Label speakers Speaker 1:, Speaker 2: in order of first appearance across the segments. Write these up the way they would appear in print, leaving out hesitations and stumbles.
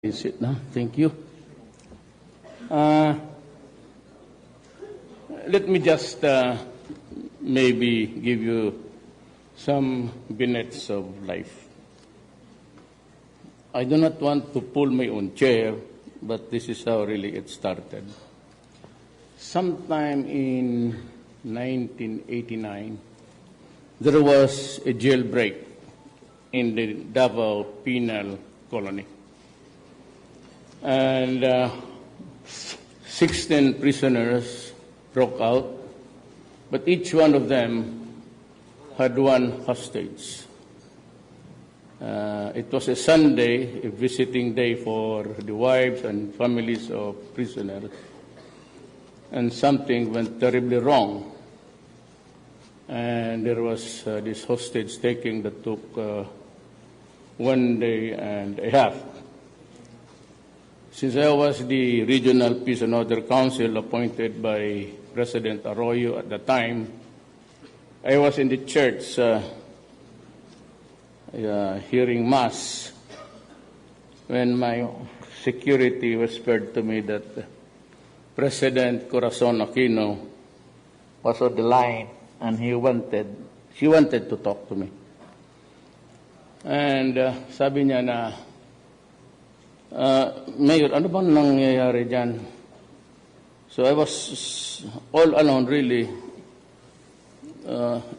Speaker 1: Is it now? Thank you. Uh, Let me just maybe give you some minutes of life. I do not want to pull my own chair, but this is how really it started. Sometime in 1989, there was a jailbreak in the Davao Penal Colony. And 16 prisoners broke out, but each one of them had one hostage. It was a Sunday, a visiting day for the wives and families of prisoners, and something went terribly wrong. And there was this hostage taking that took 1 day and a half. Since I was the Regional Peace and Order Council appointed by President Arroyo at the time, I was in the church hearing Mass when my security whispered to me that President Corazon Aquino was on the line and she wanted to talk to me. And sabi niya na, Mayor, ano bang nangyayari dyan? So I was all alone really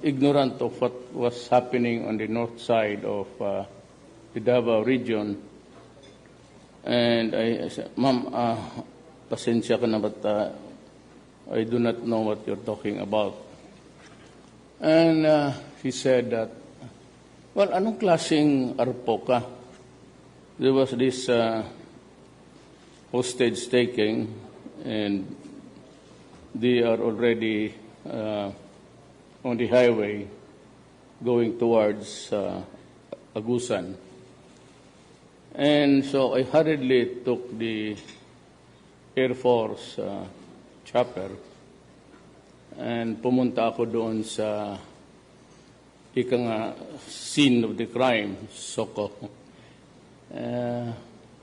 Speaker 1: ignorant of what was happening on the north side of the Davao region. And I said, Ma'am, pasensya ka na, but I do not know what you're talking about. And he said that, well, anong klaseng arpo ka? There was this hostage taking, and they are already on the highway going towards Agusan. And so I hurriedly took the Air Force chopper and pumunta ako doon sa scene of the crime, Soko.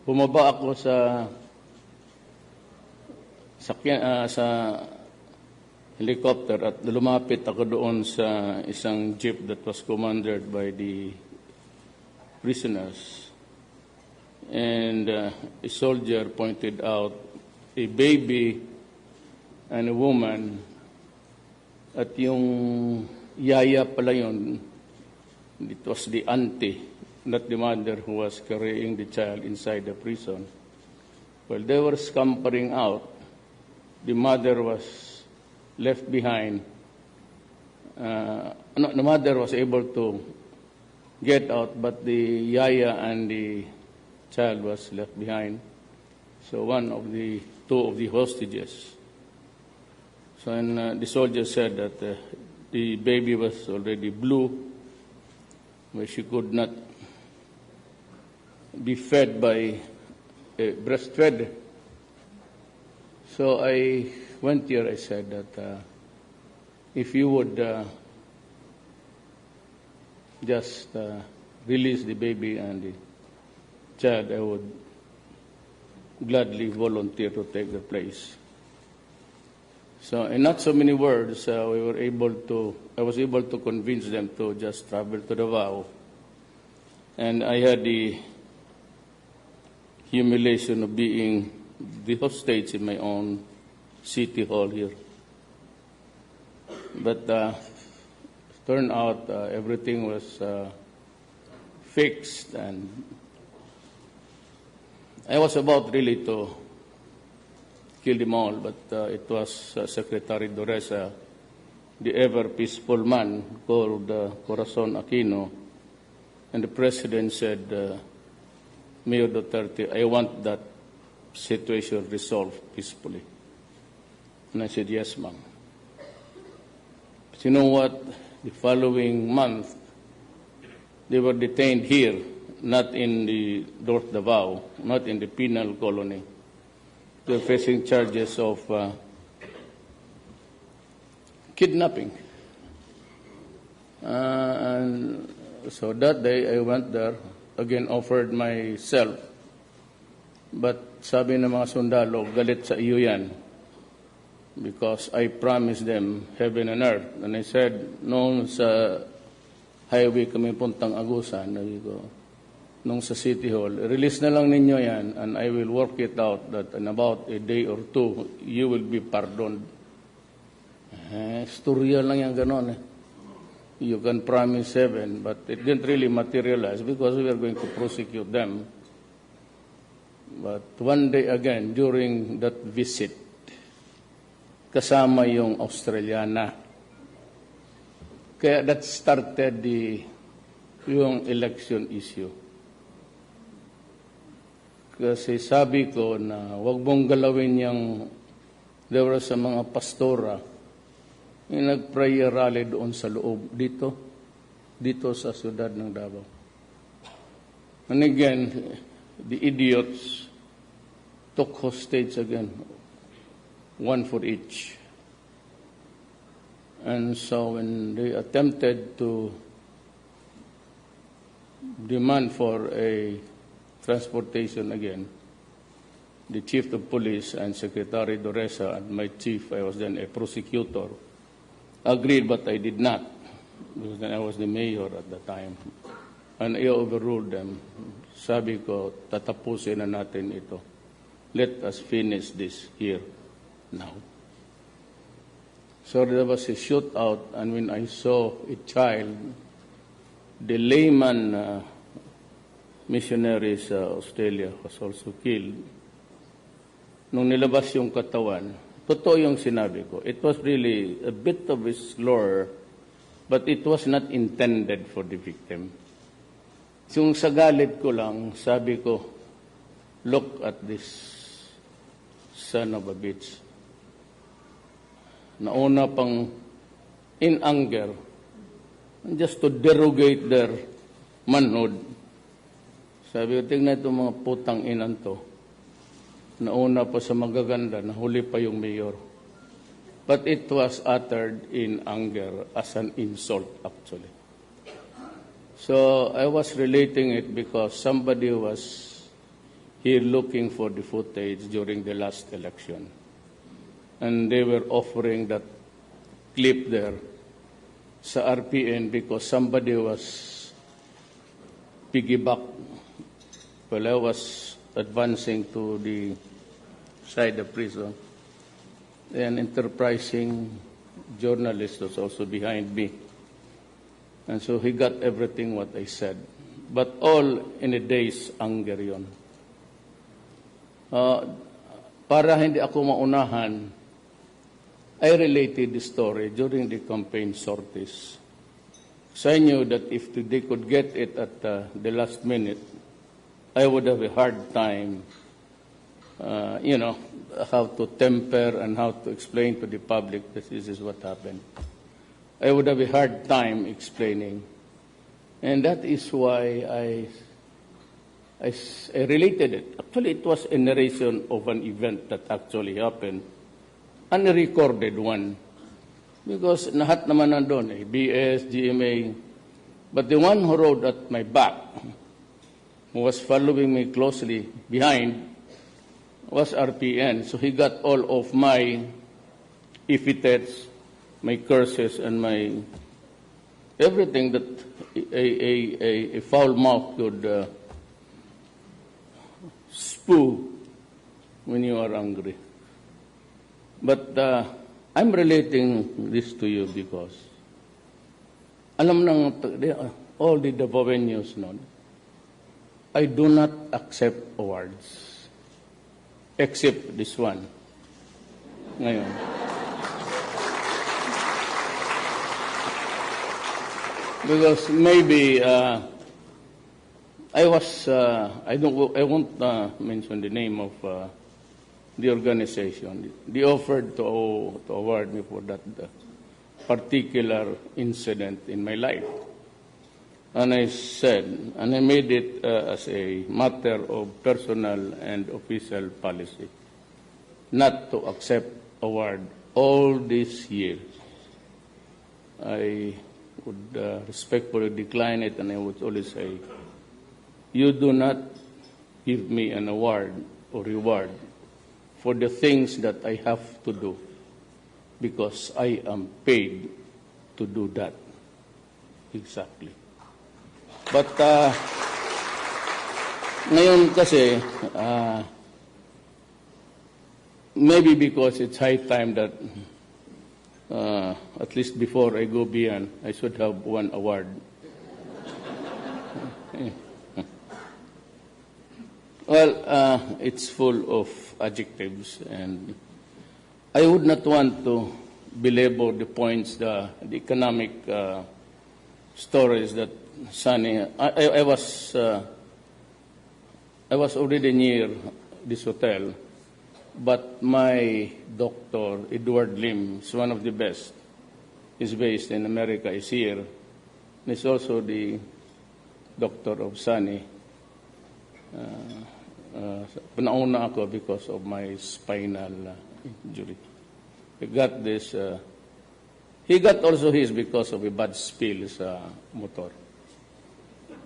Speaker 1: Bumaba ako sa helicopter at lumapit ako doon sa isang jeep that was commanded by the prisoners. And a soldier pointed out a baby and a woman, at yung yaya pala yun, it was the auntie, not the mother who was carrying the child inside the prison. While they were scampering out, the mother was left behind. The mother was able to get out, but the yaya and the child was left behind. So two of the hostages. So and the soldier said that the baby was already blue, where she could not be fed by breastfed. So I went here, I said that if you would just release the baby and the child, I would gladly volunteer to take the place. So in not so many words, I was able to convince them to just travel to Davao. And I had the humiliation of being the hostage in my own city hall here. But turned out everything was fixed, and I was about really to kill them all, but it was Secretary Doresa, the ever-peaceful man called Corazon Aquino, and the President said, Mayor Duterte, I want that situation resolved peacefully. And I said, yes, ma'am. But you know what? The following month, they were detained here, not in the North Davao, not in the penal colony. They were facing charges of kidnapping. And so that day I went there, again offered myself But sabi ng mga sundalo, galit sa iyo yan. Because I promised them heaven and earth. And I said, noong sa highway kami puntang Agusan, nung sa City Hall, release na lang ninyo yan and I will work it out that in about a day or two, you will be pardoned. Storya lang yan ganon eh. You can promise heaven, but it didn't really materialize because we are going to prosecute them. But one day again, during that visit, kasama yung Australiana. Kaya that started yung election issue. Kasi sabi ko na wag mong galawin yung there were sa mga pastora yung nag-prayer rally doon sa loob, dito sa siyudad ng Davao. And again, the idiots took hostage again, one for each. And so when they attempted to demand for a transportation again, the chief of police and Secretary Doresa and my chief, I was then a prosecutor, agreed, but I did not, because then I was the mayor at the time. And I overruled them. Sabi ko, tatapusin na natin ito. Let us finish this here now. So there was a shootout, and when I saw a child, the layman missionary sa Australia was also killed. Nung nilabas yung katawan, totoo yung sinabi ko. It was really a bit of a slur, but it was not intended for the victim. Yung sa galit ko lang, sabi ko, look at this son of a bitch. Nauna pang in anger, just to derogate their manhood. Sabi ko, tingnan itong mga putang inan to. Nauna pa sa magaganda, nahuli pa yung mayor. But it was uttered in anger as an insult, actually. So I was relating it because somebody was here looking for the footage during the last election. And they were offering that clip there sa RPN because somebody was piggyback while I was advancing to the side of prison. An enterprising journalist was also behind me. And so he got everything what I said. But all in a day's anger yun. Para hindi ako maunahan, I related the story during the campaign sorties. So I knew that if they could get it at the last minute, I would have a hard time, how to temper and how to explain to the public that this is what happened. I would have a hard time explaining. And that is why I related it. Actually, it was a narration of an event that actually happened, unrecorded one. Because lahat naman nandun, BS, GMA. But the one who rode at my back, who was following me closely behind, was RPN. So he got all of my epithets, my curses, and my everything that a foul mouth could spew when you are angry. But I'm relating this to you because alam nang all the Davaoeños know, I do not accept awards except this one. Ngayon. Because maybe I won't mention the name of the organization. They offered to award me for that particular incident in my life. And I said, and I made it as a matter of personal and official policy, not to accept award all these years. I would respectfully decline it, and I would always say, you do not give me an award or reward for the things that I have to do because I am paid to do that. Exactly. But ngayon kasi, maybe because it's high time that at least before I go beyond, I should have one award. Well, it's full of adjectives, and I would not want to belabor the points, the economic stories that Sunny. I was already near this hotel, but my doctor, Edward Lim, is one of the best. He's based in America, is here. He's also the doctor of Sunny. Panauna ako because of my spinal injury. He got this. He got also his because of a bad spill sa motor.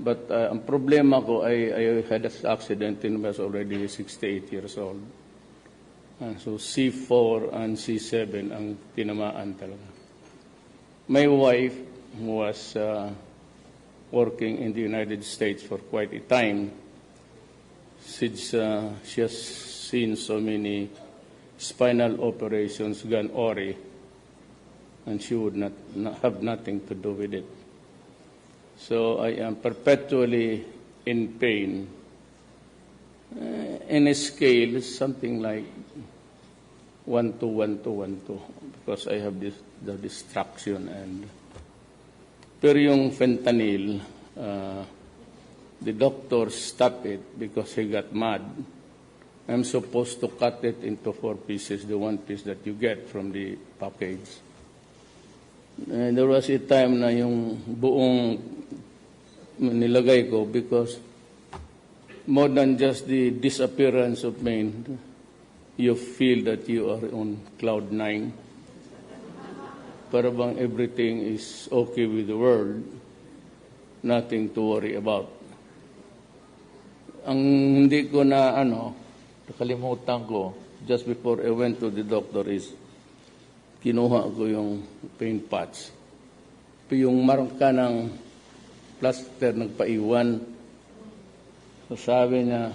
Speaker 1: But ang problema ko, I had an accident when I was already 68 years old. So C4 and C7 ang tinamaan talaga. My wife was working in the United States for quite a time. Since she has seen so many spinal operations gone awry, and she would not have nothing to do with it. So I am perpetually in pain. In a scale, something like 1 to 1 to 1 to, because I have the distraction. Pero yung fentanyl, the doctor stopped it because he got mad. I'm supposed to cut it into 4 pieces, the 1 piece that you get from the package. And there was a time na yung buong nilagay ko because more than just the disappearance of pain, you feel that you are on cloud 9. Para bang everything is okay with the world, nothing to worry about. Ang hindi ko na nakalimutan ko just before I went to the doctor is kinuha ko yung pain patch. Yung marka ng plaster nagpaiwan. So sabi niya,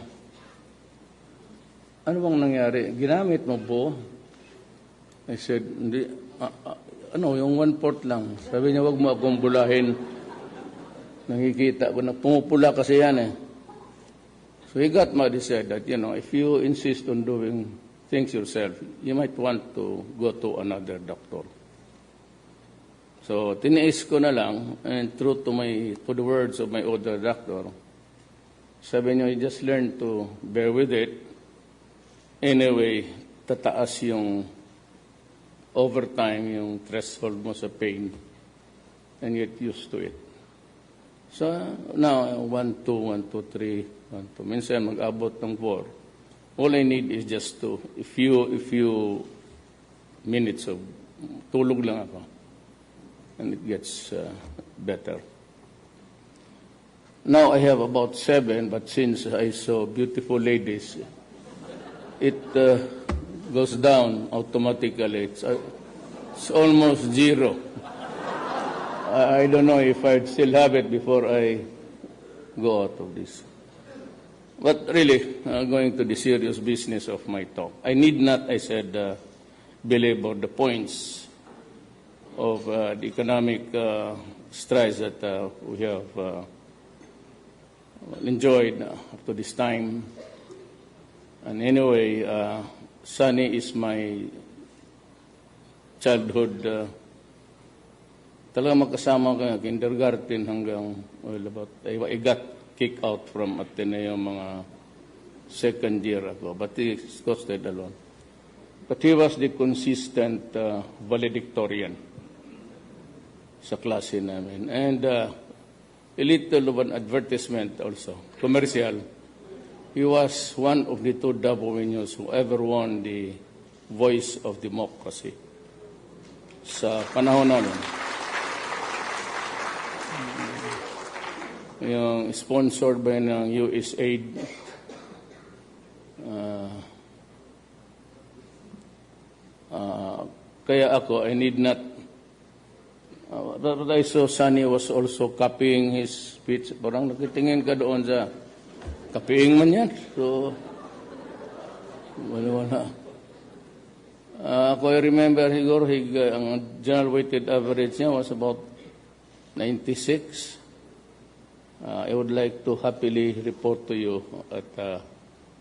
Speaker 1: ano bang nangyari? Ginamit mo po? I said, hindi. Yung 1/4 lang. Sabi niya, wag mo akong bulahin. Nakikita ko na pumupula kasi yan eh. So he got mad. He said that, if you insist on doing things yourself, you might want to go to another doctor. So tiniis ko na lang, and true to the words of my older doctor, sabi niya, you just learn to bear with it. Anyway, tataas yung overtime, yung threshold mo sa pain, and get used to it. So now, 1, 2, 1, 2, 3, 1, 2. Minsan mag-abot ng 4. All I need is just a few minutes of tulog lang ako. And it gets better. Now I have about 7, but since I saw beautiful ladies, it goes down automatically. It's almost 0. I don't know if I'd still have it before I go out of this. But really, going to the serious business of my talk, I need not, I said, belabor the points of the economic strides that we have enjoyed up to this time. And anyway, Sunny is my childhood. Talaga magkasama ko, kindergarten hanggang, I got kicked out from Ateneo mga second year ago, but he stayed alone. But he was the consistent valedictorian sa klase namin. And a little of an advertisement also, commercial. He was one of the 2 Dabuenos who ever won the Voice of Democracy sa panahon namin. Yung sponsored by ng USAID, Kaya ako, I need not. But I saw Sunny was also copying his speech. Parang nakitingin ka doon sa copying man yan. So, wala. Ako, I remember, ang general weighted average niya was about 96. I would like to happily report to you that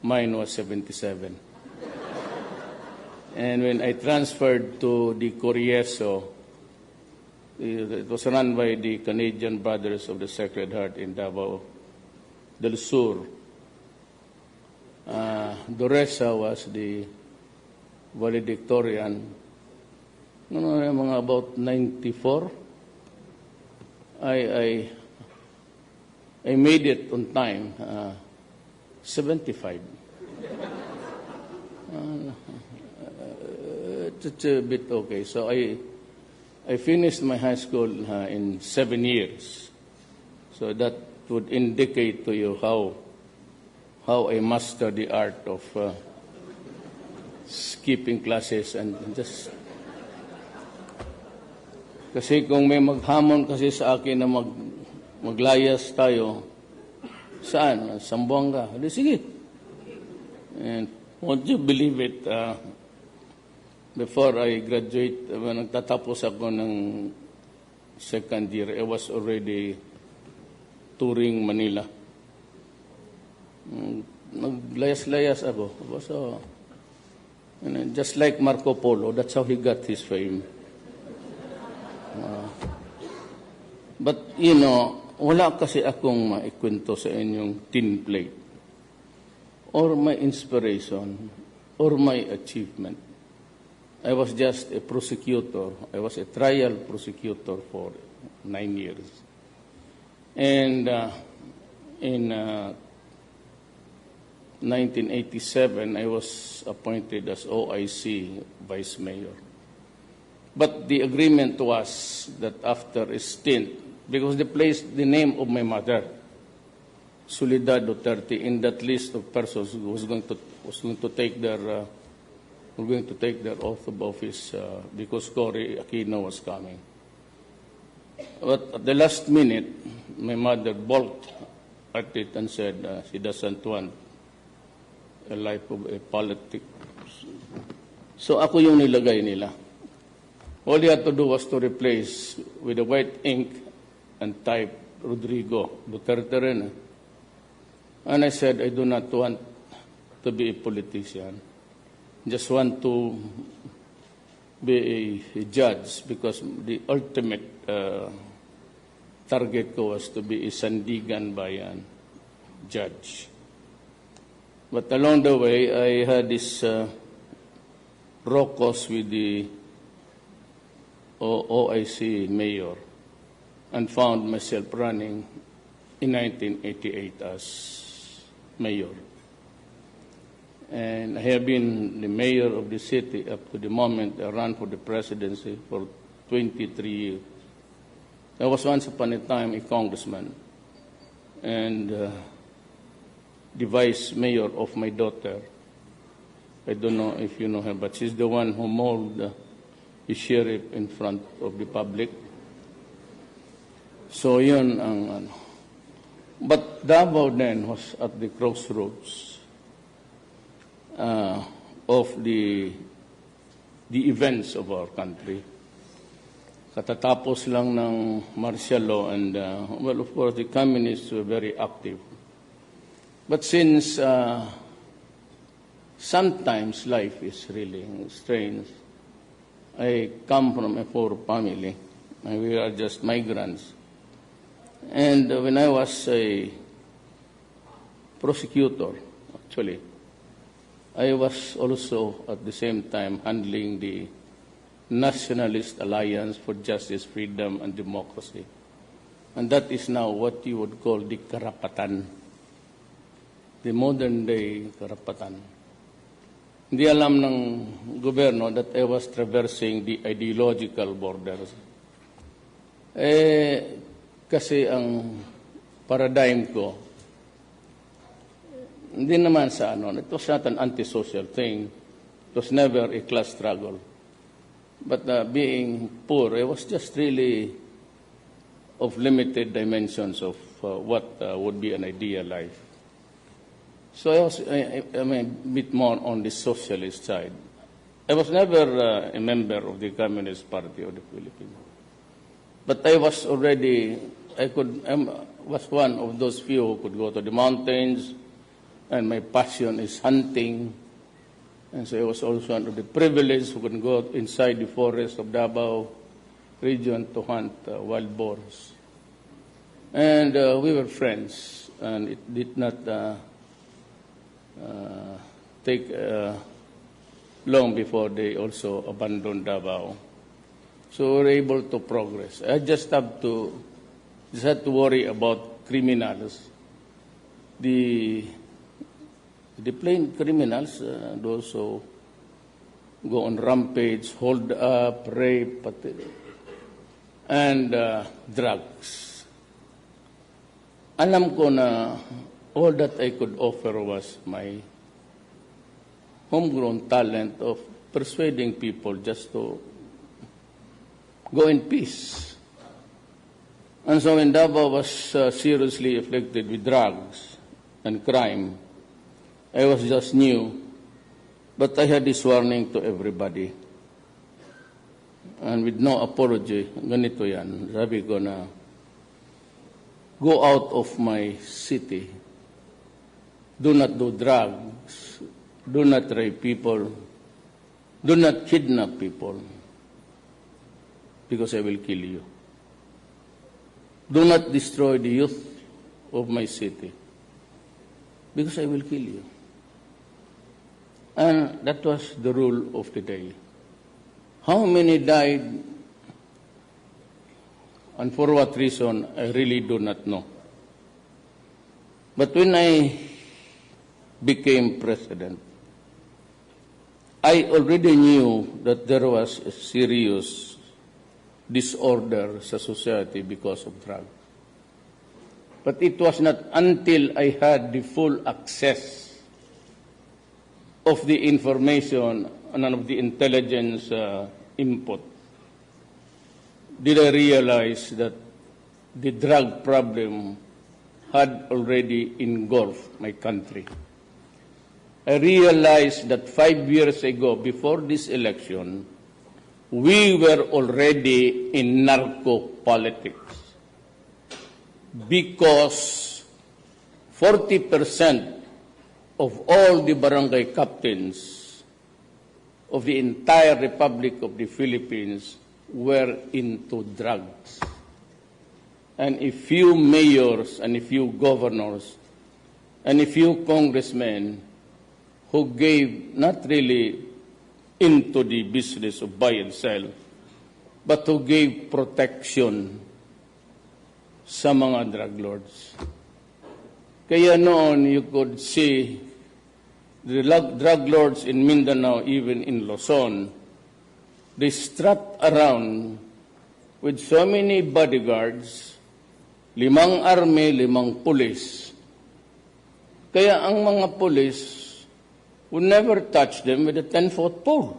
Speaker 1: mine was 77. And when I transferred to the Corrieso, it was run by the Canadian Brothers of the Sacred Heart in Davao del Sur. Doresa was the valedictorian. Mga about 94. I made it on time, 75. It's a bit okay. So I finished my high school in 7 years. So that would indicate to you how I mastered the art of skipping classes and just. Kasi kung may maghamon kasi sa akin na maglayas tayo, saan? Sambuanga. Sige. And won't you believe it? Before I graduate, nagtatapos ako ng second year, I was already touring Manila. Naglayas-layas ako. So, just like Marco Polo, that's how he got his fame. But, wala kasi akong maikwento sa inyong tin plate or my inspiration or my achievement. I was just a prosecutor. I was a trial prosecutor for 9 years. And in 1987, I was appointed as OIC Vice Mayor. But the agreement was that after a stint, because they placed the name of my mother, Soledad Duterte, in that list of persons who was going to take their oath of office because Cory Aquino was coming. But at the last minute, my mother balked at it and said she doesn't want a life of a politic. So ako yung nilagay nila. All you had to do was to replace with a white ink and type Rodrigo Duterte rin. And I said, I do not want to be a politician. Just want to be a judge because the ultimate target ko was to be a Sandigan Bayan judge. But along the way, I had this raucous with the OIC mayor and found myself running in 1988 as mayor. And I have been the mayor of the city up to the moment I ran for the presidency for 23 years. I was once upon a time a congressman and the vice mayor of my daughter. I don't know if you know her, but she's the one who mauled the sheriff in front of the public. So yun ang ano. But Davao then was at the crossroads of the events of our country. Katatapos lang ng martial law and, well, of course, the communists were very active. But since sometimes life is really strange, I come from a poor family, and we are just migrants. And when I was a prosecutor, actually, I was also at the same time handling the Nationalist Alliance for Justice, Freedom, and Democracy. And that is now what you would call the karapatan, the modern-day karapatan. Hindi alam ng gobyerno that I was traversing the ideological borders. Kasi ang paradigm ko, hindi naman sa it was not an antisocial thing. It was never a class struggle. But being poor, I was just really of limited dimensions of what would be an ideal life. So I was a bit more on the socialist side. I was never a member of the Communist Party of the Philippines. But I was already, was one of those few who could go to the mountains, and my passion is hunting. And so I was also one of the privileged who could go inside the forest of Davao region to hunt wild boars. And we were friends, and it did not take long before they also abandoned Davao. So we were able to progress. I just had to worry about criminals. The plain criminals, those who go on rampage, hold up, rape, and drugs. Alam ko na all that I could offer was my homegrown talent of persuading people just to go in peace. And so when Davao was seriously afflicted with drugs and crime, I was just new, but I had this warning to everybody. And with no apology, ganito yan, sabi ko na, go out of my city. Do not do drugs. Do not rape people. Do not kidnap people, because I will kill you. Do not destroy the youth of my city, because I will kill you. And that was the rule of the day. How many died, and for what reason, I really do not know. But when I became president, I already knew that there was a serious disorder sa society because of drugs. But it was not until I had the full access of the information and of the intelligence input did I realize that the drug problem had already engulfed my country. I realized that 5 years ago, before this election, we were already in narco-politics because 40% of all the barangay captains of the entire Republic of the Philippines were into drugs. And a few mayors and a few governors and a few congressmen who gave not really into the business of buy and sell, but who gave protection sa mga drug lords. Kaya noon, you could see the drug lords in Mindanao, even in Luzon, they strut around with so many bodyguards, 5 army, 5 pulis. Kaya ang mga pulis would never touch them with a 10-foot pole.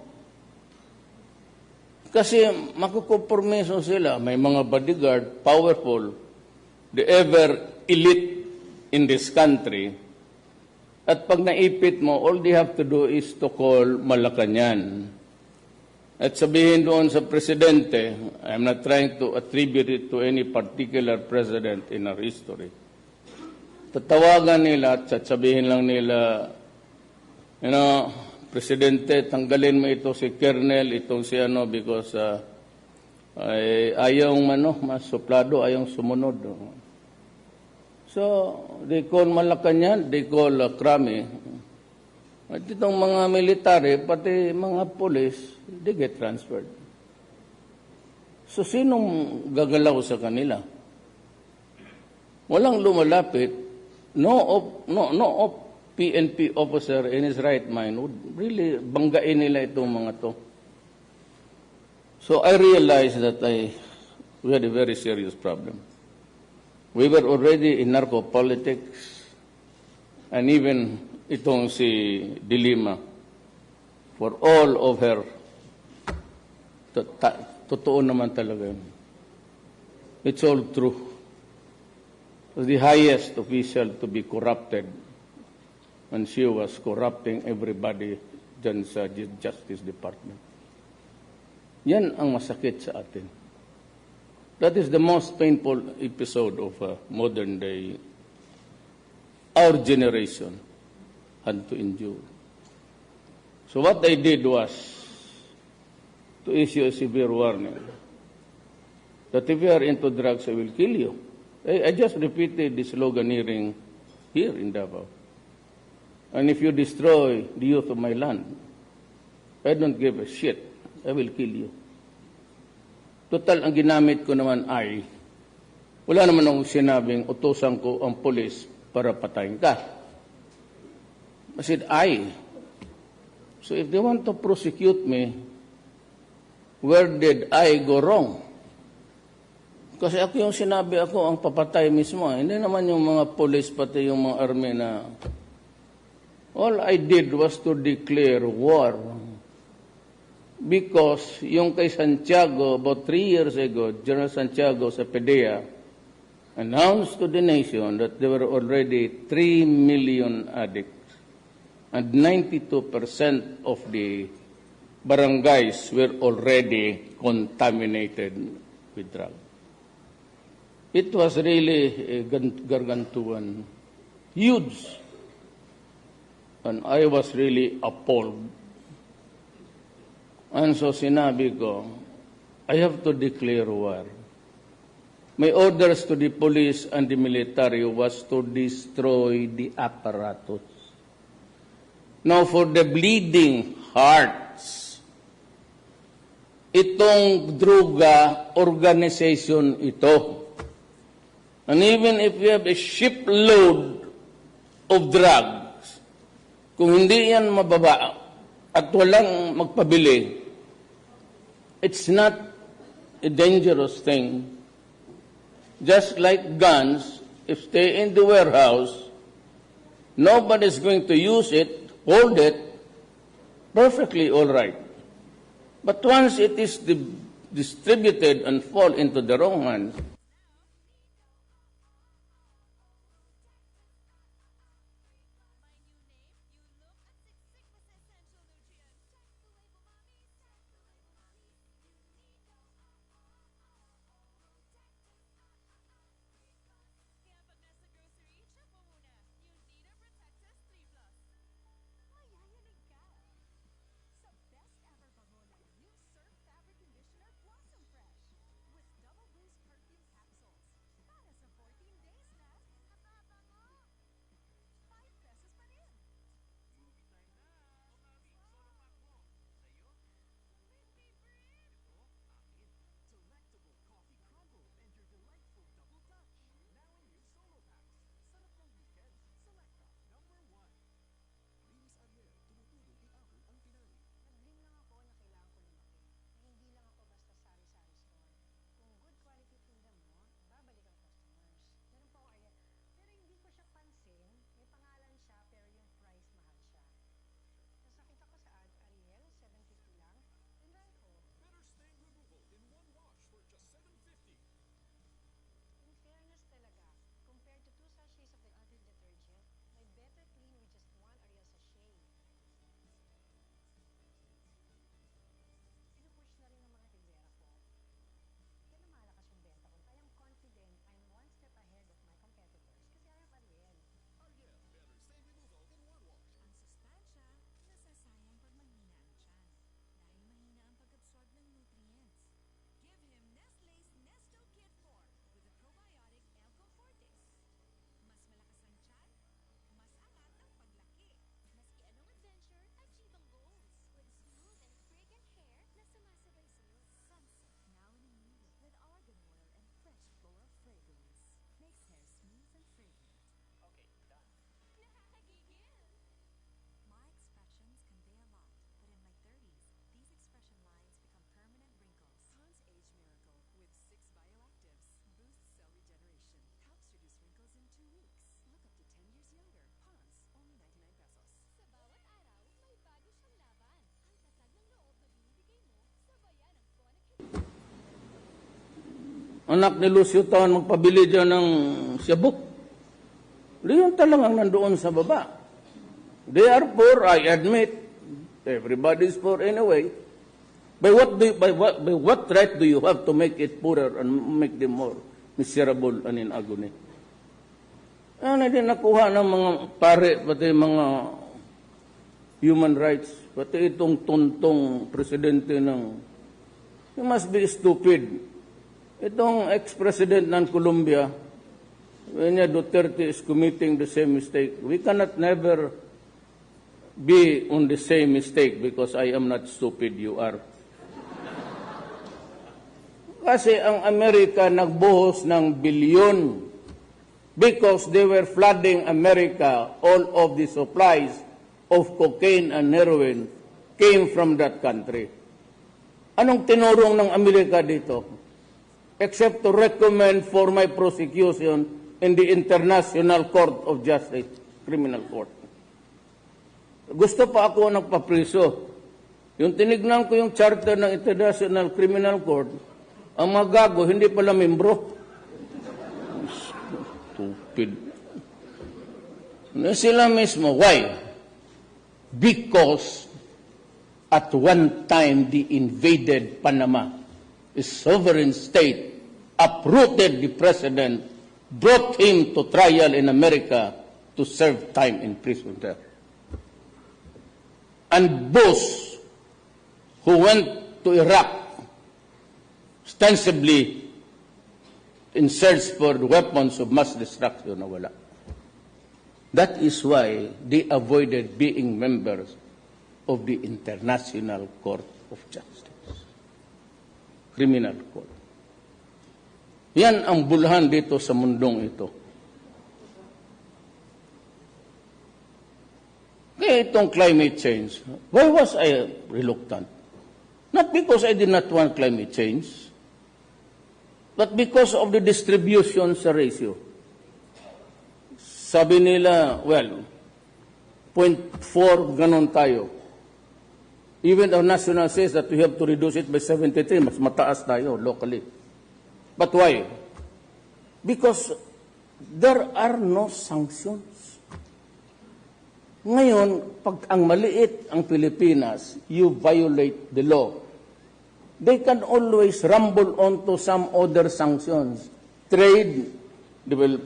Speaker 1: Kasi makukompromiso sila. May mga bodyguard, powerful, the ever elite in this country. At pag naipit mo, all they have to do is to call Malacanang. At sabihin doon sa presidente, I'm not trying to attribute it to any particular president in our history. Tatawagan nila at sabihin lang nila, Presidente, tanggalin mo ito si Colonel, itong si because ayaw mas suplado, ayaw sumunod. So, they call Malacanang, they call Krami. At itong mga military, pati mga police, they get transferred. So, sinong gagalaw sa kanila? Walang lumalapit. No PNP officer in his right mind would really banggain nila itong mga to. So I realized that we had a very serious problem. We were already in narco-politics, and even itong si Dilima, for all of her totoo naman talaga yun. It's all true. The highest official to be corrupted, and she was corrupting everybody dyan sa Justice Department. Yan ang masakit sa atin. That is the most painful episode of modern day our generation had to endure. So what I did was to issue a severe warning that if you are into drugs, I will kill you. I just repeated the slogan here in Davao. And if you destroy the youth of my land, I don't give a shit. I will kill you. Total, ang ginamit ko naman ay, wala naman akong sinabing utusan ko ang pulis para patayin ka. I said, So if they want to prosecute me, where did I go wrong? Kasi ako yung sinabi ako ang papatay mismo. Hindi naman yung mga police pati yung mga army na all I did was to declare war. Because yung kay Santiago, about 3 years ago, General Santiago sa PDEA announced to the nation that there were already 3 million addicts and 92% of the barangays were already contaminated with drugs. It was really a gargantuan, huge, and I was really appalled. And so sinabi ko, I have to declare war. My orders to the police and the military was to destroy the apparatus. Now for the bleeding hearts, itong druga organization ito. And even if you have a shipload of drugs, kung hindi yan mababa at walang magpabili, it's not a dangerous thing. Just like guns, if stay in the warehouse, nobody's going to use it, hold it, perfectly all right. But once it is distributed and fall into the wrong hands, anak ni Lucio Taon, magpabili dyan ng siyabok. Yun talagang nandoon sa baba. They are poor, I admit. Everybody is poor anyway. By what right do you have to make it poorer and make them more miserable and in agony? Ano din nakuha ng mga pare, pati mga human rights, pati itong tuntong presidente ng, you must be stupid. Itong ex-president ng Colombia, when Duterte is committing the same mistake, we cannot never be on the same mistake because I am not stupid, you are. Kasi ang Amerika nagbuhos ng bilyon because they were flooding America. All of the supplies of cocaine and heroin came from that country. Anong tinurong ng Amerika dito? Except to recommend for my prosecution in the International Court of Justice, Criminal Court. Gusto pa ako nagpapriso. Yung tinignan ko yung charter ng International Criminal Court, ang mga gago, hindi pala membro. Stupid. Sila mismo. Why? Because at one time the invaded Panama, a sovereign state, uprooted the president, brought him to trial in America to serve time in prison there. And Bush, who went to Iraq, ostensibly in search for weapons of mass destruction, nawala. That is why they avoided being members of the International Court of Justice, Criminal Court. Yan ang bulhan dito sa mundong ito. Kaya itong climate change, why was I reluctant? Not because I did not want climate change, but because of the distribution sa ratio. Sabi nila, well, 0.4 ganon tayo. Even our national says that we have to reduce it by 73, mas mataas tayo locally. But why? Because there are no sanctions. Ngayon, pag ang maliit ang Pilipinas, you violate the law. They can always rumble onto some other sanctions. Trade, they will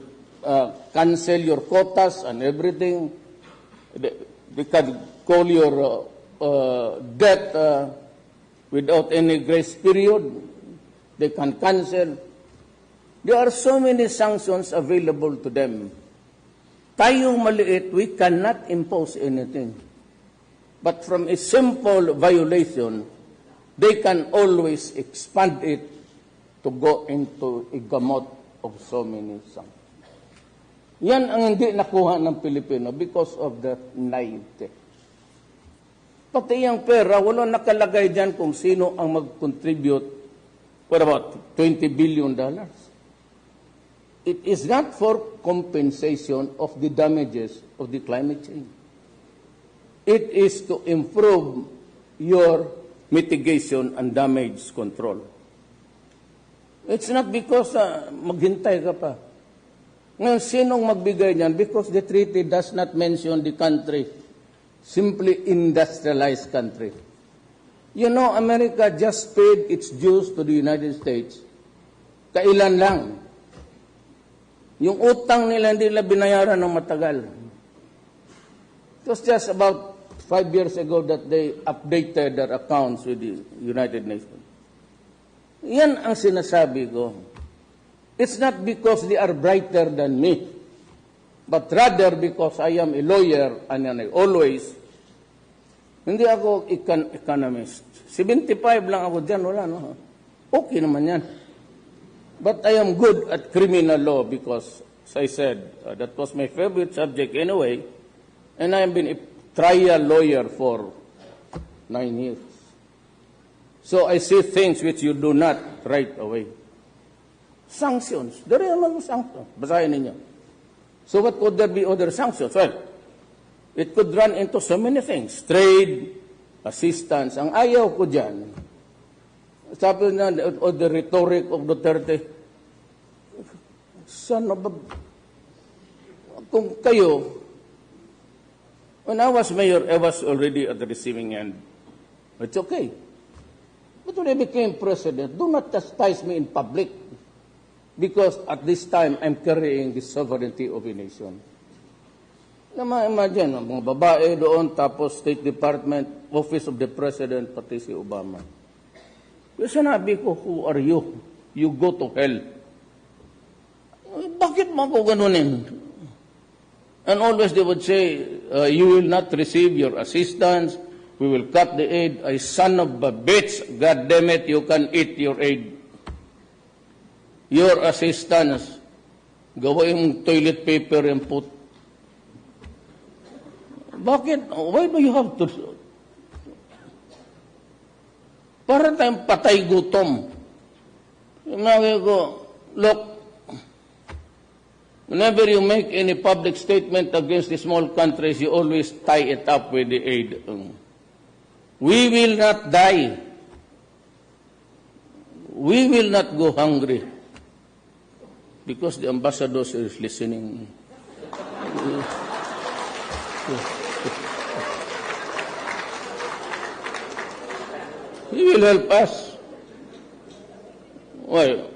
Speaker 1: cancel your quotas and everything. They can call your debt without any grace period. They can cancel. There are so many sanctions available to them. Tayong maliit, we cannot impose anything. But from a simple violation, they can always expand it to go into a gamot of so many sanctions. Yan ang hindi nakuha ng Pilipino because of the naivete. Pati yung pera, wala nakalagay dyan kung sino ang mag-contribute. What about $20 billion? It is not for compensation of the damages of the climate change. It is to improve your mitigation and damage control. It's not because maghintay ka pa. Ngayon, sinong magbigay niyan? Because the treaty does not mention the country, simply industrialized country. You know, America just paid its dues to the United States. Kailan lang? Yung utang nila hindi nila binayaran ng matagal. It was just about 5 years ago that they updated their accounts with the United Nations. Yan ang sinasabi ko. It's not because they are brighter than me, but rather because I am a lawyer and I always, hindi ako economist. 75 lang ako dyan, wala, no? Okay naman yan. But I am good at criminal law because, as I said, that was my favorite subject anyway, and I have been a trial lawyer for 9 years. So I see things which you do not right away. Sanctions. There are mga sanctions. Basahin ninyo. So what could there be other sanctions? Well, it could run into so many things. Trade, assistance. Ang ayaw ko dyan, sabi na, o the rhetoric of Duterte, Son of a... Kung kayo, when I was mayor, I was already at the receiving end. It's okay. But when I became president, do not chastise me in public because at this time, I'm carrying the sovereignty of a nation. Imagine, mga babae doon, tapos State Department, Office of the President, pati si Obama. Kaya sinabi ko, who are you? You go to hell. Bakit mo ako ganunin? And always they would say, you will not receive your assistance, we will cut the aid. Ay, son of a bitch, God damn it, you can eat your aid. Your assistance, gawin mong toilet paper and put. Bakit? Why do you have to? Para tayong patay gutom. Sinabi ko, look, whenever you make any public statement against the small countries, you always tie it up with the aid. We will not die. We will not go hungry. Because the ambassador is listening. He will help us. Well,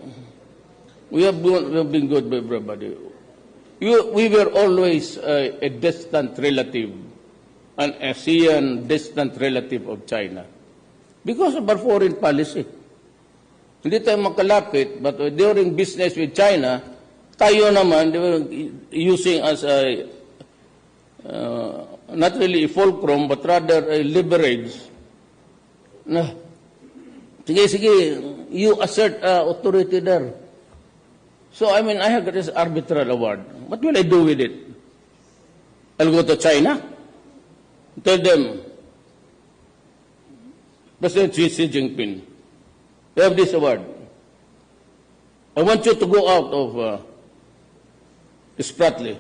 Speaker 1: we have been good with everybody. We were always a distant relative, an ASEAN distant relative of China because of our foreign policy. Hindi tayo makalapit, but during business with China, tayo naman, they were using as a, not really a fulcrum, but rather a leverage. Na, sige, you assert authority there. So, I mean, I have this arbitral award. What will I do with it? I'll go to China, tell them, President Xi Jinping, you have this award. I want you to go out of Spratly.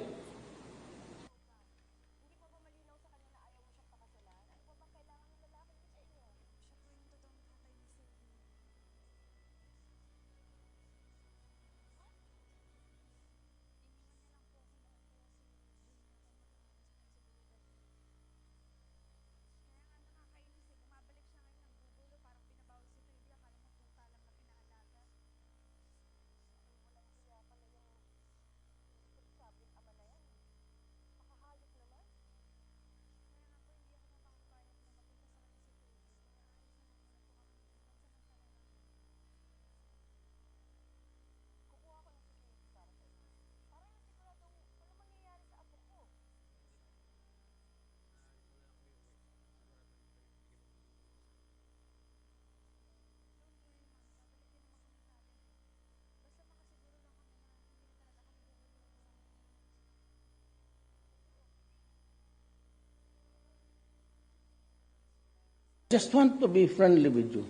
Speaker 1: Just want to be friendly with you.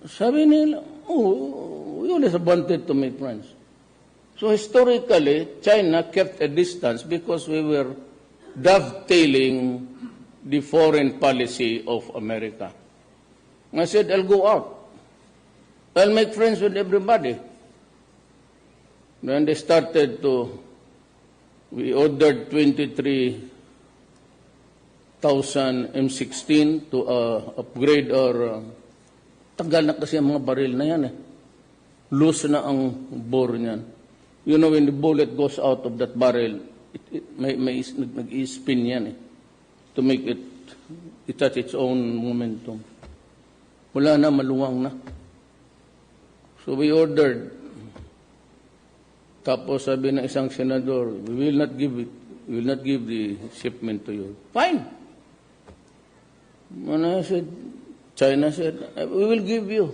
Speaker 1: Sabi nila, we always wanted to make friends. So historically, China kept a distance because we were dovetailing the foreign policy of America. I said, I'll go out. I'll make friends with everybody. Then they started we ordered 23,000 M16 to upgrade our, tagal na kasi ang mga baril na yan eh. Loose na ang bore niyan. You know, when the bullet goes out of that barrel, may nag-i-spin yan eh. To make it has its own momentum. Wala na, maluwang na. So we ordered. Tapos sabi ng isang senador, we will not give the shipment to you. Fine. And I said, China said, we will give you.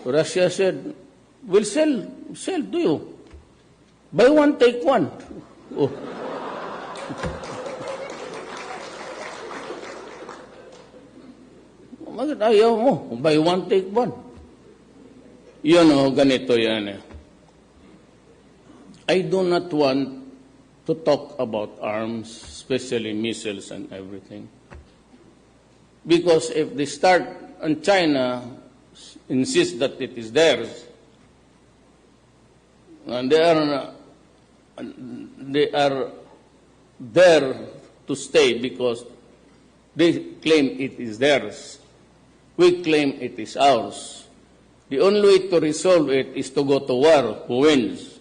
Speaker 1: Russia said, we'll sell to you. Buy one, take one. Oh. Bakit ayaw mo? Buy one, take one. Yun ganito yan eh. I do not want to talk about arms, especially missiles and everything. Because if they start, and China insists that it is theirs, And they are there to stay because they claim it is theirs. We claim it is ours. The only way to resolve it is to go to war. Who wins?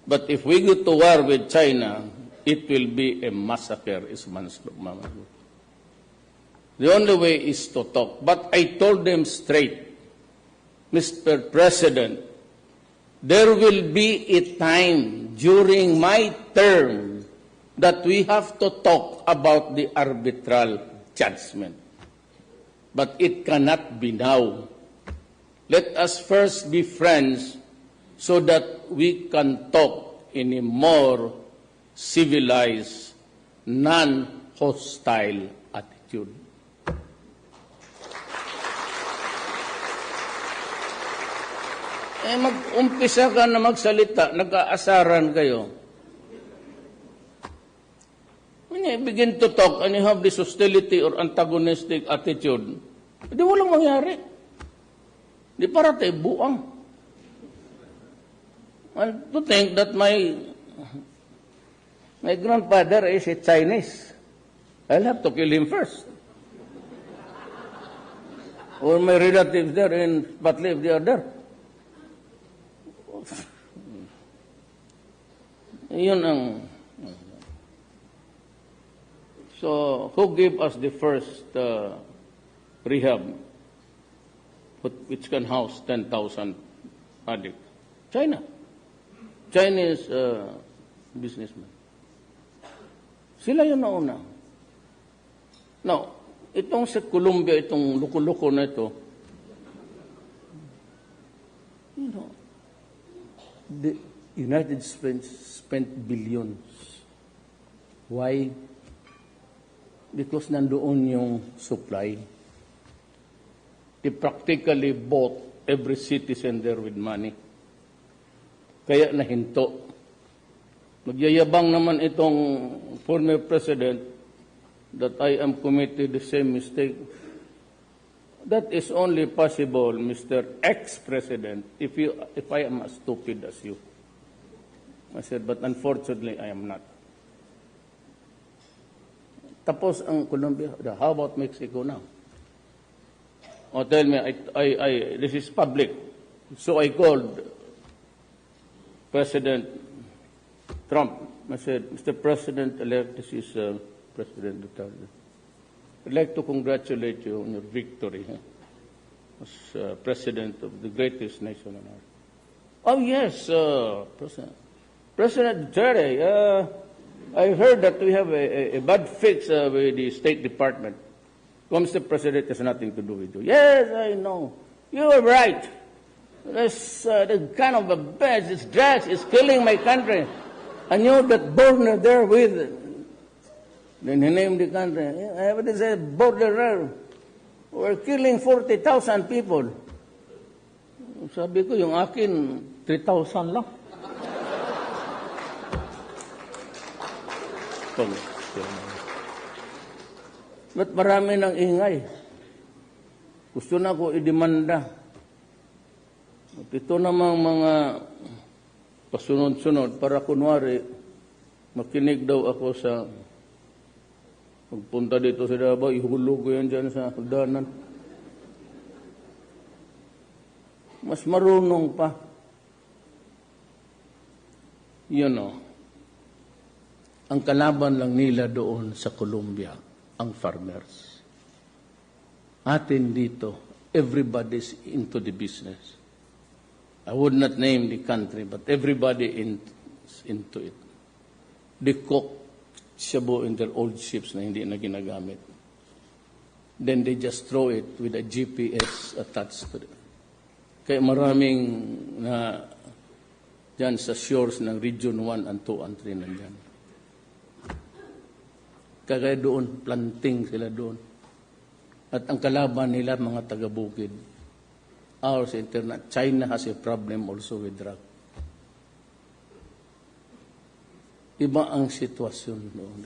Speaker 1: But if we go to war with China, it will be a massacre, is Mama. The only way is to talk. But I told them straight, Mr. President, there will be a time during my term that we have to talk about the arbitral judgment. But it cannot be now. Let us first be friends so that we can talk in a more civilized, non-hostile attitude. Mag-umpisa ka na magsalita, nag-aasaran kayo. When you begin to talk and you have this hostility or antagonistic attitude, hindi walang mangyari. Di para tayo buang. And to think that my grandfather is a Chinese, I'll have to kill him first. Or my relatives there in Patliv, they are there. Yun ang... So, who gave us the first rehab, which can house 10,000 addicts? China. Chinese businessmen. Sila yung nauna. Now, itong sa Colombia, itong luko-luko na ito, you know, the United States spent billions. Why? Because nandoon yung supply. They practically bought every citizen there with money. Kaya nahinto. Magyayabang naman itong former president that I am committed the same mistake. That is only possible, Mr. Ex-President, if I am as stupid as you. I said, but unfortunately, I am not. Tapos ang Colombia, how about Mexico now? Oh, tell me, this is public. So I called President Trump. I said, Mr. President-elect, this is President Duterte. I'd like to congratulate you on your victory as President of the greatest nation on earth. Oh, yes, President Duterte, I heard that we have a bad fix with the State Department. Well, Mr. President, has nothing to do with you. Yes, I know. You are right. This kind of a bad, this drugs is killing my country. And you that border there with, then he named the country. What is a border there? We're killing 40,000 people. Sabi ko, yung akin, 3,000 lang. Ba't marami ng ingay? Gusto na ko idemanda. At ito namang mga pasunod-sunod para kunwari makinig daw ako sa pagpunta dito sa Davao, ihulog ko yan dyan sa hagdanan. Mas marunong pa. You know, ang kalaban lang nila doon sa Colombia, ang farmers. Atin dito, everybody's into the business. I would not name the country, but everybody is into it. They cook shabu in their old ships na hindi na ginagamit. Then they just throw it with a GPS attached to it. Kaya maraming na dyan sa shores ng Region 1 and 2 and 3 nandyan. Kaya doon, planting sila doon. At ang kalaban nila, mga taga-bukid. Ours, internet. China has a problem also with drug. Iba ang sitwasyon doon.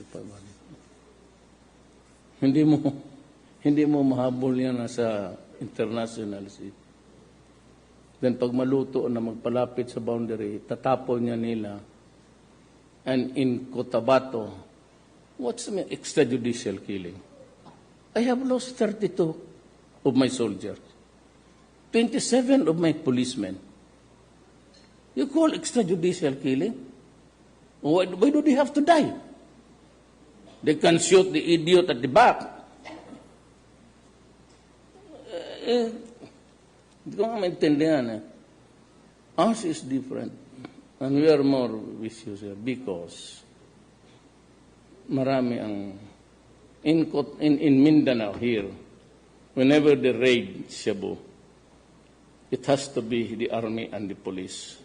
Speaker 1: Hindi mo mahabol yan sa international sea. Then pag maluto na magpalapit sa boundary, tatapon niya nila. And in Cotabato, what's the extrajudicial killing? I have lost 32 of my soldiers, 27 of my policemen. You call extrajudicial killing? Why do they have to die? They can shoot the idiot at the back. Hindi ko nga maintindihan. Ours is different. And we are more vicious here because marami ang in Mindanao here, whenever they raid Cebu, it has to be the army and the police.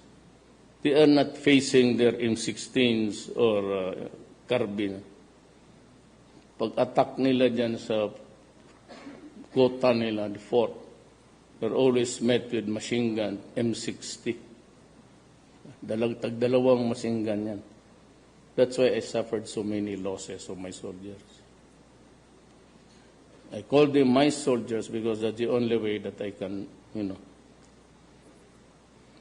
Speaker 1: They are not facing their M16s or carbine. Pag-attack nila dyan sa kota nila, the fort, they're always met with machine gun, M60. Tagdalawang machine gun yan. That's why I suffered so many losses of my soldiers. I call them my soldiers because that's the only way that I can,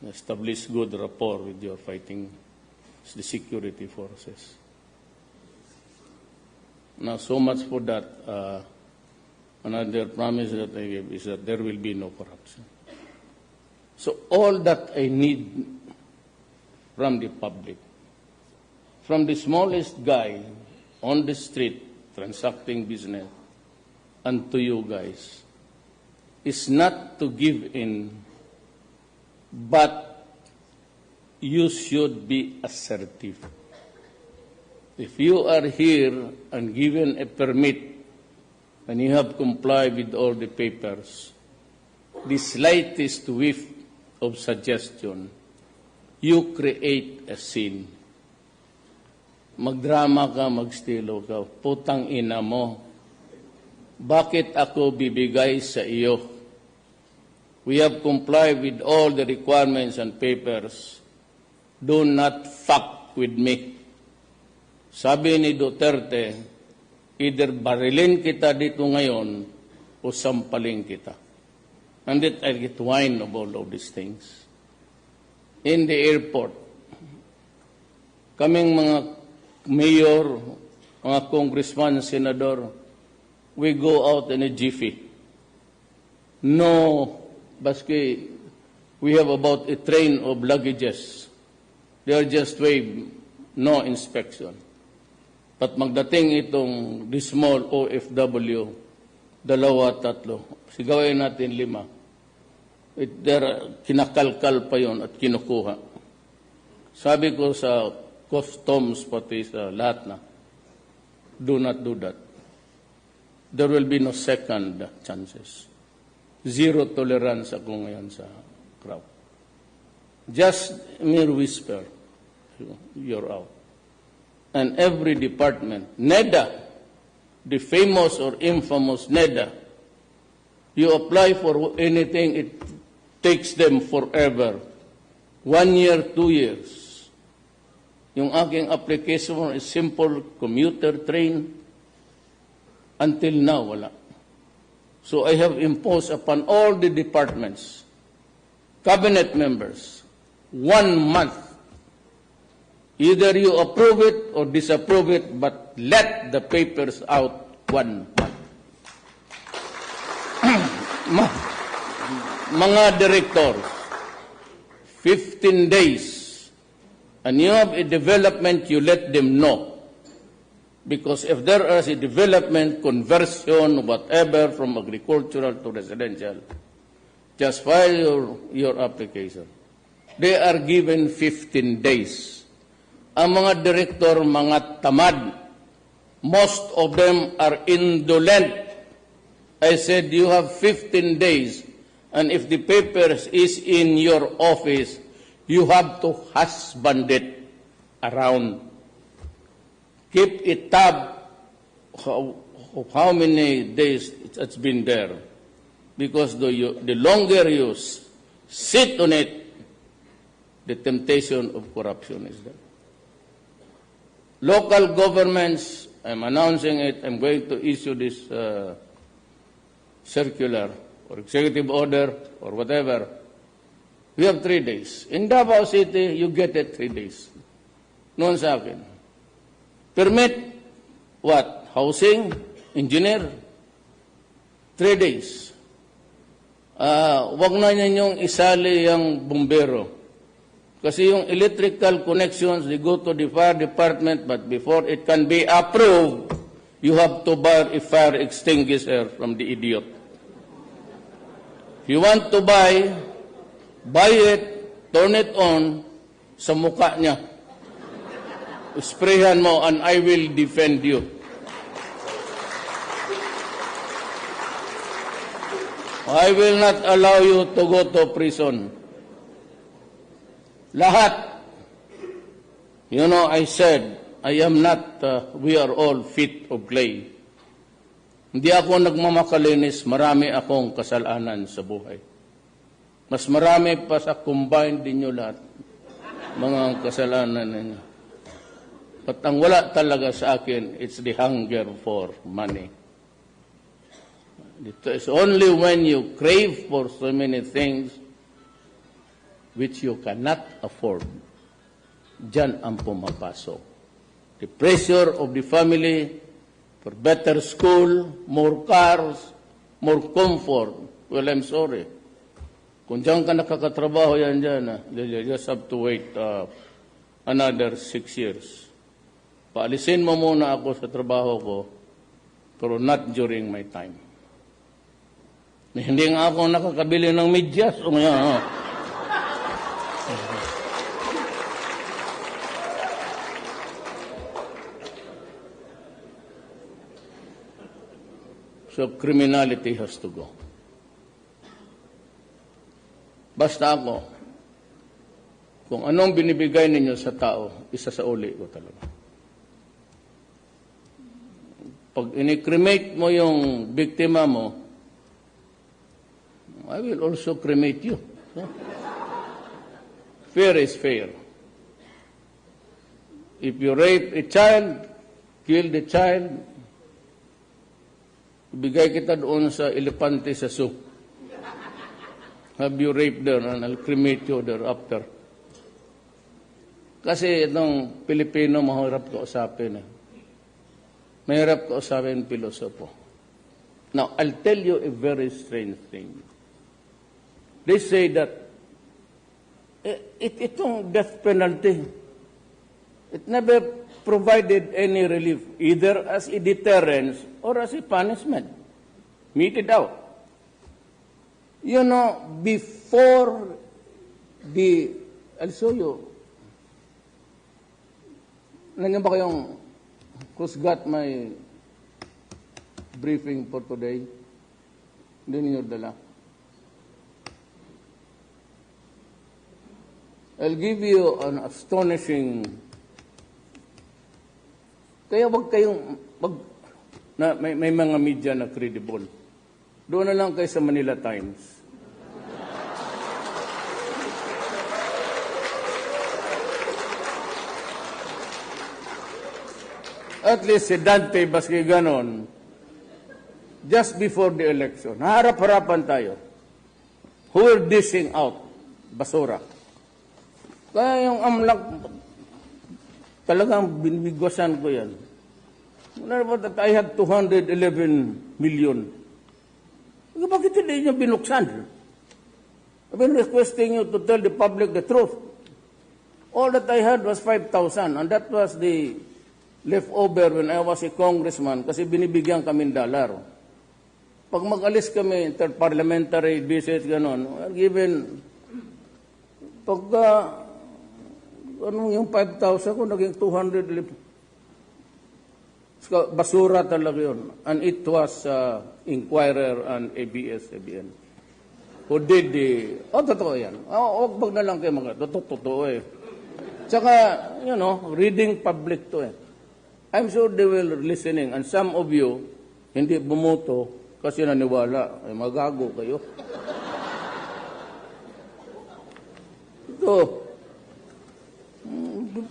Speaker 1: establish good rapport with your fighting, the security forces. Now, so much for that. Another promise that I gave is that there will be no corruption. So all that I need from the public, from the smallest guy on the street transacting business, and to you guys, is not to give in, but you should be assertive. If you are here and given a permit and you have complied with all the papers, the slightest whiff of suggestion, you create a scene. Magdrama ka, magstilo ka, putang ina mo. Bakit ako bibigay sa iyo? We have complied with all the requirements and papers. Do not fuck with me. Sabi ni Duterte, either barilin kita dito ngayon o sampaling kita. And that I get wine of all of these things. In the airport, kaming mga mayor, mga congressman, senador, we go out in a jiffy. No, baski, we have about a train of luggages. They are just waived, no inspection. At magdating itong the small OFW, dalawa, tatlo, sigawin natin 5. Kinakalkal pa yon at kinukuha. Sabi ko sa customs pati sa lahat na, do not do that. There will be no second chances. Zero tolerance ako ngayon sa crowd. Just mere whisper, you're out. And every department, NEDA, the famous or infamous NEDA, you apply for anything, it takes them forever. 1 year, 2 years. Yung aking application is simple commuter train. Until now, wala. So I have imposed upon all the departments, cabinet members, 1 month. Either you approve it or disapprove it, but let the papers out 1 month. Mga directors, 15 days, and you have a development, you let them know. Because if there is a development, conversion, whatever, from agricultural to residential, just file your application. They are given 15 days. Ang mga direktor, mga tamad, most of them are indolent. I said, you have 15 days, and if the papers is in your office, you have to husband it around. Keep a tab of how many days it's been there. Because the longer you sit on it, the temptation of corruption is there. Local governments, I'm announcing it, I'm going to issue this circular or executive order or whatever. We have 3 days. In Davao City, you get it 3 days. Noon sa akin. Permit, what? Housing, engineer, 3 days. Wag na ninyong isali yung bumbero. Kasi yung electrical connections, they go to the fire department, but before it can be approved, you have to buy a fire extinguisher from the idiot. If you want to buy it, turn it on sa mukha niya. Sprayhan mo and I will defend you. I will not allow you to go to prison. Lahat. You know, I said, I am not, we are all fit of clay. Hindi ako nagmamakalinis, marami akong kasalanan sa buhay. Mas marami pa sa combined ninyo lahat, mga kasalanan ninyo. But ang wala talaga sa akin, it's the hunger for money. It is only when you crave for so many things which you cannot afford, diyan ang pumapasok. The pressure of the family for better school, more cars, more comfort. Well, I'm sorry. Kung diyan ka nakakatrabaho yan dyan, you just have to wait another 6 years. Paalisin mo muna ako sa trabaho ko, pero not during my time. Hindi nga ako nakakabili ng medyas. O ngayon, So criminality has to go. Basta ako, kung anong binibigay ninyo sa tao, isa sa uli ko talaga. Pag ini-cremate mo yung biktima mo, I will also cremate you. Fair is fair. If you rape a child, kill the child, ibigay kita doon sa elepante sa zoo. Have you raped her and I'll cremate you thereafter. Kasi itong Pilipino mahirap kausapin. Mahirap kausapin pilosopo. Now, I'll tell you a very strange thing. They say that itong death penalty, it never provided any relief, either as a deterrence or as a punishment. Meet it out. You know, before I'll show you. Nandiyan ba kayong who's got my briefing for today? Hindi ninyo dala. I'll give you an astonishing. Kaya wag kayong may mga media na credible. Doon na lang kayo sa Manila Times. At least si Dante, baski ganon, just before the election, harap-harapan tayo. Who are dishing out basura. Kaya yung amlak, talagang binibigwasan ko yan. That I had 211 million. Bakit hindi nyo binuksan? I've been requesting you to tell the public the truth. All that I had was 5,000, and that was the leftover when I was a congressman kasi binibigyan kami $1. Pag mag-alis kami, interparliamentary visits, gano'n, given, pagka, yung 5,000 ko, naging 200. Basura talaga yun. And it was Inquirer and ABS-CBN who did totoo yan. Wag na lang kayo mga, totoo eh. Tsaka, reading public to eh. I'm sure they will listening. And some of you, hindi bumuto kasi naniwala. Ay, magago kayo. Ito.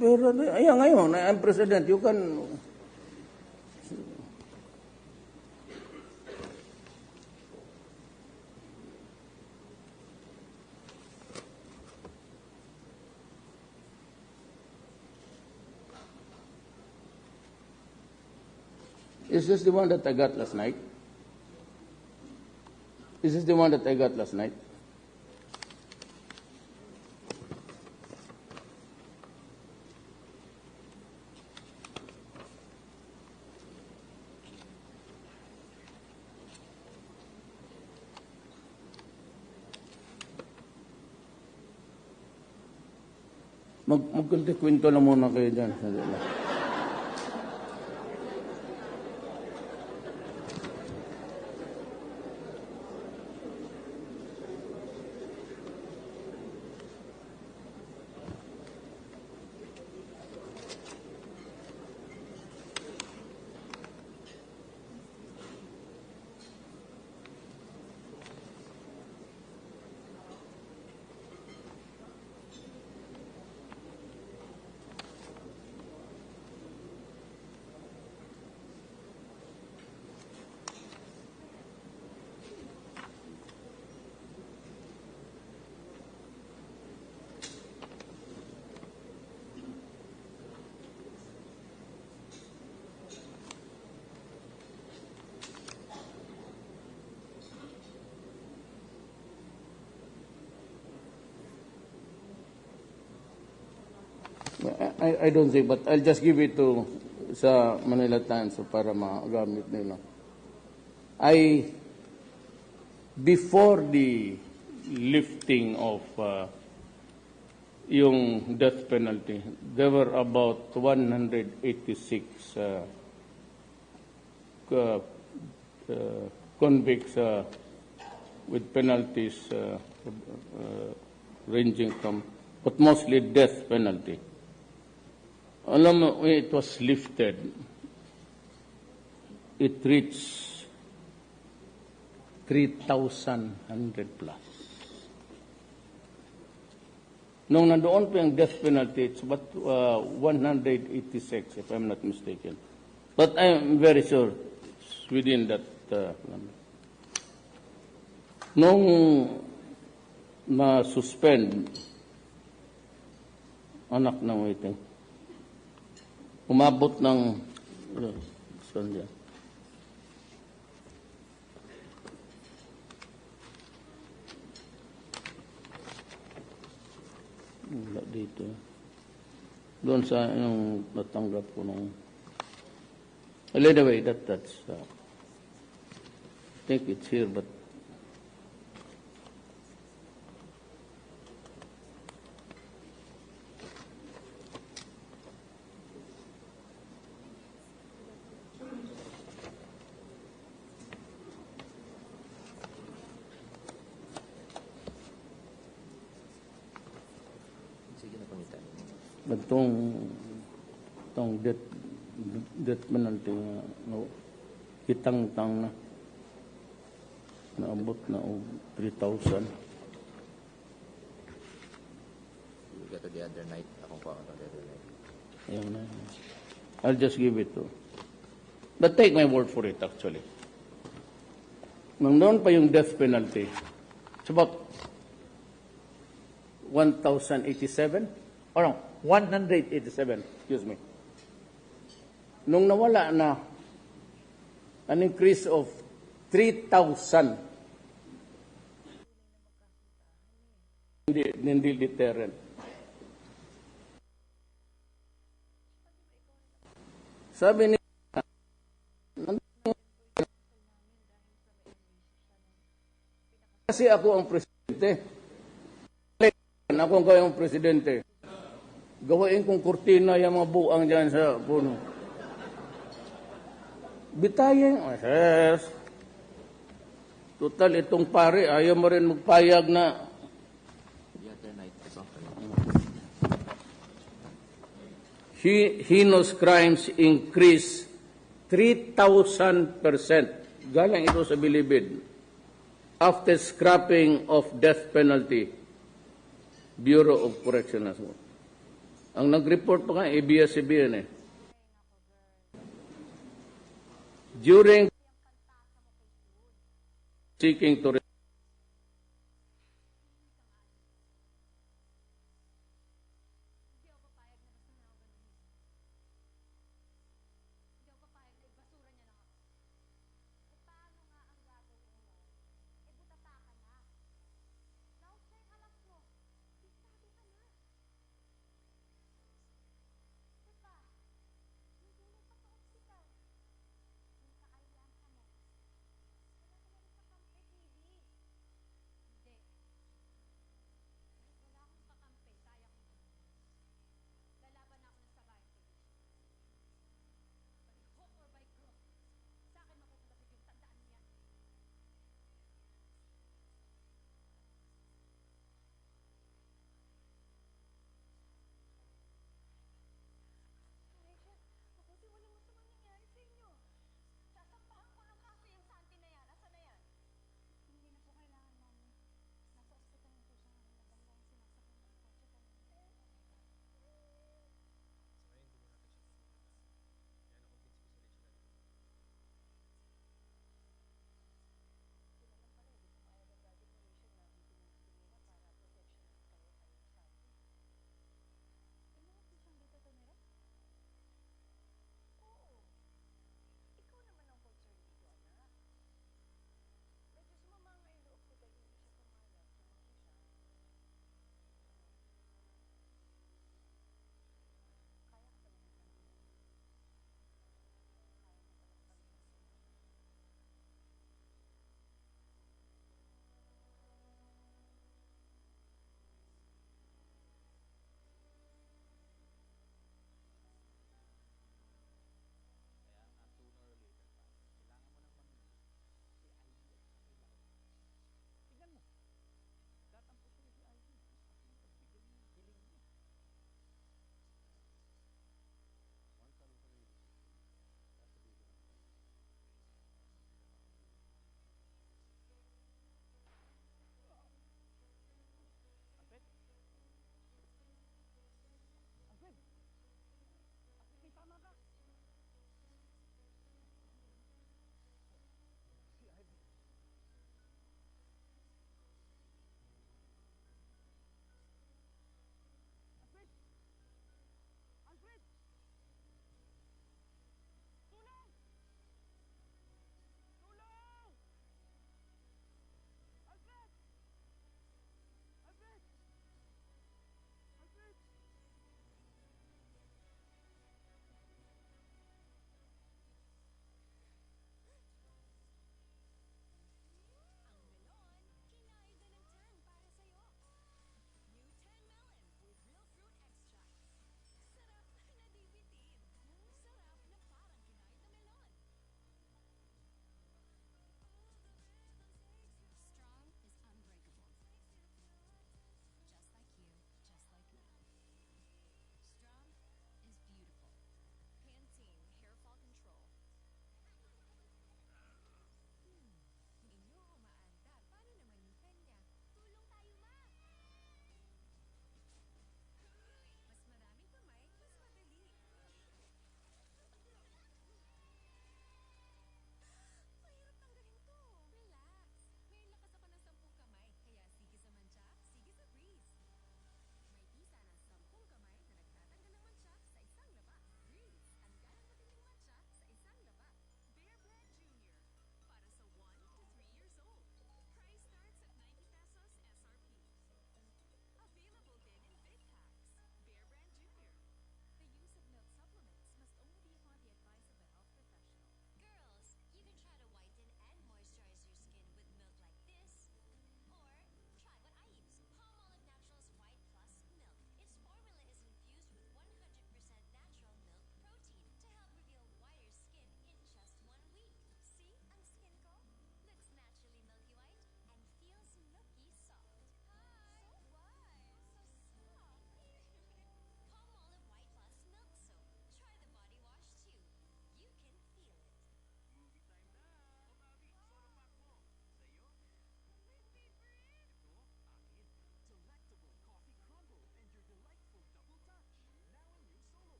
Speaker 1: Pero, ayan ngayon, I'm president. You can... Is this the one that I got last night? Is this the one that I got last night? Magkunti-kwento lang muna kayo dyan. I don't think, but I'll just give it to sa Manila Times so para magamit nila. Before the lifting of yung death penalty, there were about 186 convicts with penalties ranging from, but mostly death penalty. Alam mo, when it was lifted, it reached 3,100 plus. Nung nandoon pa yung death penalty, it's about 186, if I'm not mistaken. But I'm very sure it's within that number. Nung na-suspend, anak ng waiting, umabot ng saan yan? Wala dito. Doon sa yung natanggap ko nung anyway, that's I think it's here, but itong death penalty no, kitang-tang na naabot na 3,000.
Speaker 2: You got it the other night. Akong pa the other night.
Speaker 1: Ayan na. I'll just give it to. But take my word for it actually. Nang noon pa yung death penalty, it's about 1,087? Or no, 187, excuse me. Nung nawala na, an increase of 3,000. Hindi deterrent. Sabi niya, kasi ako ang presidente. Ako ang kayong presidente. Gawain kong kurtina yung mga buang dyan sa puno. Bitayin. Yes. Total, itong pare, ayaw mo rin magpayag na.
Speaker 2: The other night.
Speaker 1: Heinous crimes increase 3,000%. Galing ito sa bilibid. After scrapping of death penalty, Bureau of Correctional. Ang nag-report pa nga, ABS-CBN eh. During seeking to